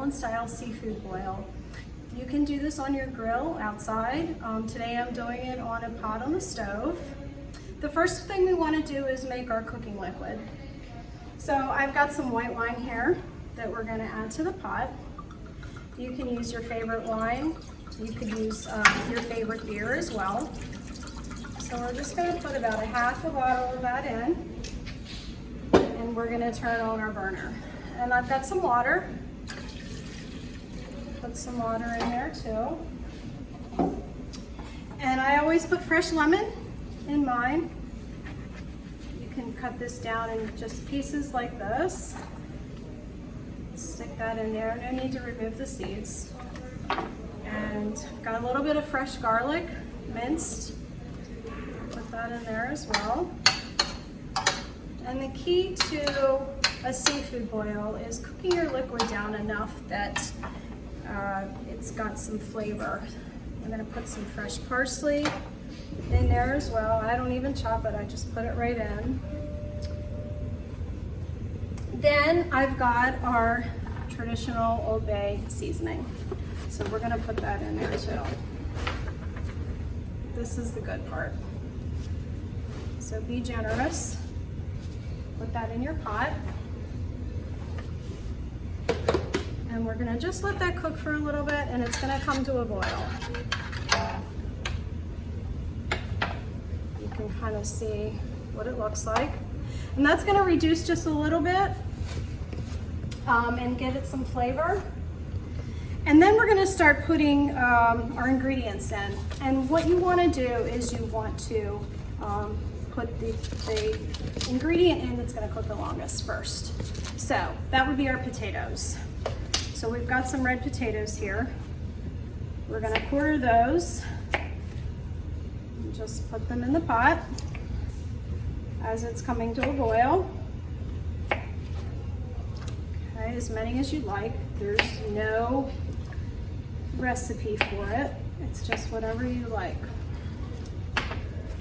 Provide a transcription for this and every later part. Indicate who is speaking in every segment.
Speaker 1: Maryland style seafood boil. You can do this on your grill outside. Today I'm doing it on a pot on the stove. The first thing we want to do is make our cooking liquid. So I've got some white wine here that we're going to add to the pot. You can use your favorite wine. You could use your favorite beer as well. So we're just going to put about a half a bottle of that in, and we're going to turn on our burner. And I've got some water. Put some water in there too. And I always put fresh lemon in mine. You can cut this down in just pieces like this. Stick that in there. No need to remove the seeds. And got a little bit of fresh garlic, minced. Put that in there as well. And the key to a seafood boil is cooking your liquid down enough that it's got some flavor. I'm going to put some fresh parsley in there as well. I don't even chop it, I just put it right in. Then I've got our traditional Old Bay seasoning. So we're going to put that in there too. This is the good part. So be generous. Put that in your pot. And we're gonna just let that cook for a little bit, and it's gonna come to a boil. You can kind of see what it looks like. And that's gonna reduce just a little bit and give it some flavor. And then we're gonna start putting our ingredients in. And what you wanna do is you want to put the ingredient in that's gonna cook the longest first. So that would be our potatoes. So we've got some red potatoes here. We're gonna quarter those and just put them in the pot as it's coming to a boil. Okay, as many as you like. There's no recipe for it. It's just whatever you like.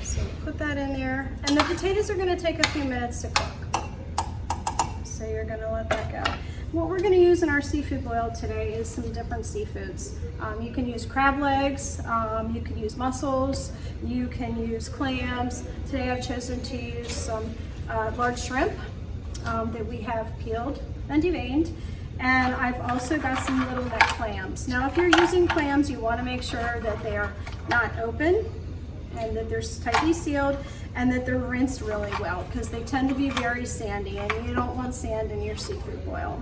Speaker 1: So put that in there. And the potatoes are gonna take a few minutes to cook. So you're gonna let that go. What we're going to use in our seafood boil today is some different seafoods. You can use crab legs, you can use mussels, you can use clams. Today I've chosen to use some large shrimp that we have peeled and deveined. And I've also got some little neck clams. Now if you're using clams, you want to make sure that they are not open and that they're tightly sealed and that they're rinsed really well, because they tend to be very sandy and you don't want sand in your seafood boil.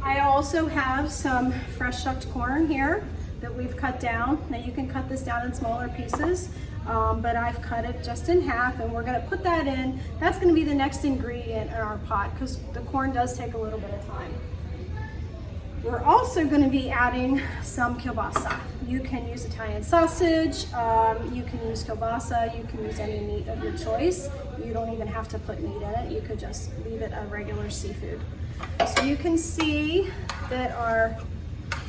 Speaker 1: I also have some fresh shucked corn here that we've cut down. Now you can cut this down in smaller pieces, but I've cut it just in half, and we're gonna put that in. That's gonna be the next ingredient in our pot, because the corn does take a little bit of time. We're also going to be adding some kielbasa. You can use Italian sausage, you can use kielbasa, you can use any meat of your choice. You don't even have to put meat in it, you could just leave it a regular seafood. So you can see that our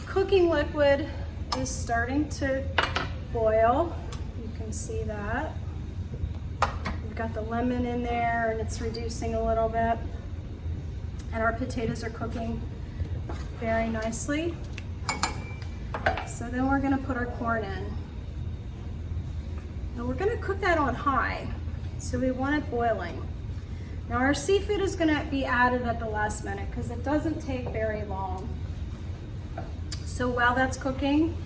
Speaker 1: cooking liquid is starting to boil. You can see that. We've got the lemon in there and it's reducing a little bit. And our potatoes are cooking very nicely. So then we're going to put our corn in. And we're going to cook that on high. So we want it boiling. Now our seafood is going to be added at the last minute because it doesn't take very long. So while that's cooking,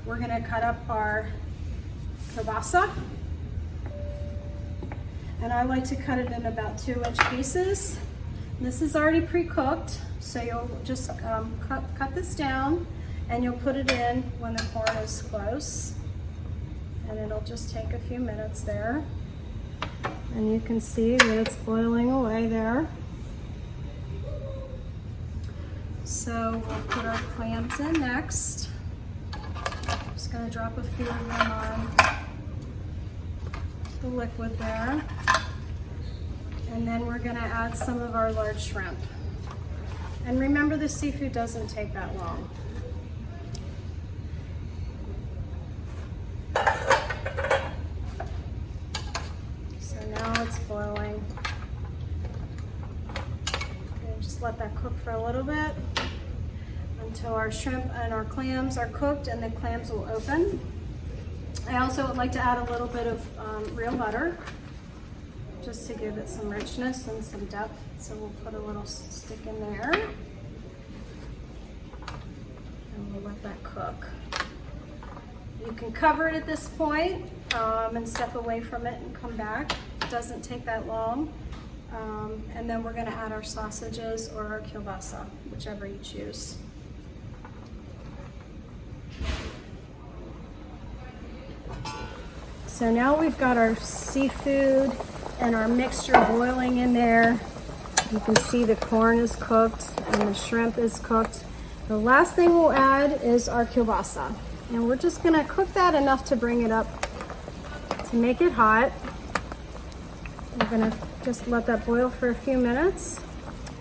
Speaker 1: we're going to cut up our kielbasa. And I like to cut it in about 2-inch pieces. This is already pre-cooked, so you'll just cut this down and you'll put it in when the corn is close. And it'll just take a few minutes there. And you can see that it's boiling away there. So we'll put our clams in next. Just gonna drop a few of them on the liquid there. And then we're gonna add some of our large shrimp. And remember, the seafood doesn't take that long. So now it's boiling. And just let that cook for a little bit. until our shrimp and our clams are cooked, and the clams will open. I also would like to add a little bit of real butter, just to give it some richness and some depth. So we'll put a little stick in there, and we'll let that cook. You can cover it at this point and step away from it and come back. It doesn't take that long. And then we're gonna add our sausages or our kielbasa, whichever you choose. So now we've got our seafood and our mixture boiling in there. You can see the corn is cooked and the shrimp is cooked. The last thing we'll add is our kielbasa. And we're just gonna cook that enough to bring it up, to make it hot. We're gonna just let that boil for a few minutes,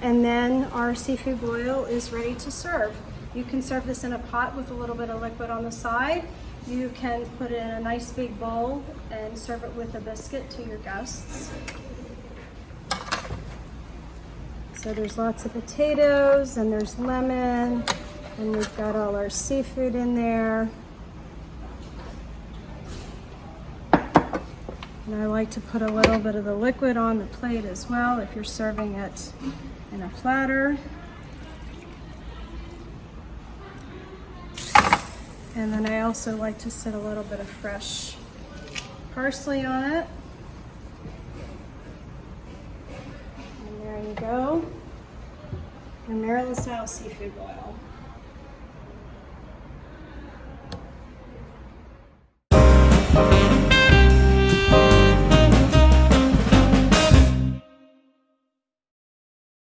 Speaker 1: and then our seafood boil is ready to serve. You can serve this in a pot with a little bit of liquid on the side. You can put it in a nice big bowl and serve it with a biscuit to your guests. So there's lots of potatoes, and there's lemon, and we've got all our seafood in there. And I like to put a little bit of the liquid on the plate as well if you're serving it in a platter. And then I also like to set a little bit of fresh parsley on it. And there you go, your Maryland style seafood boil.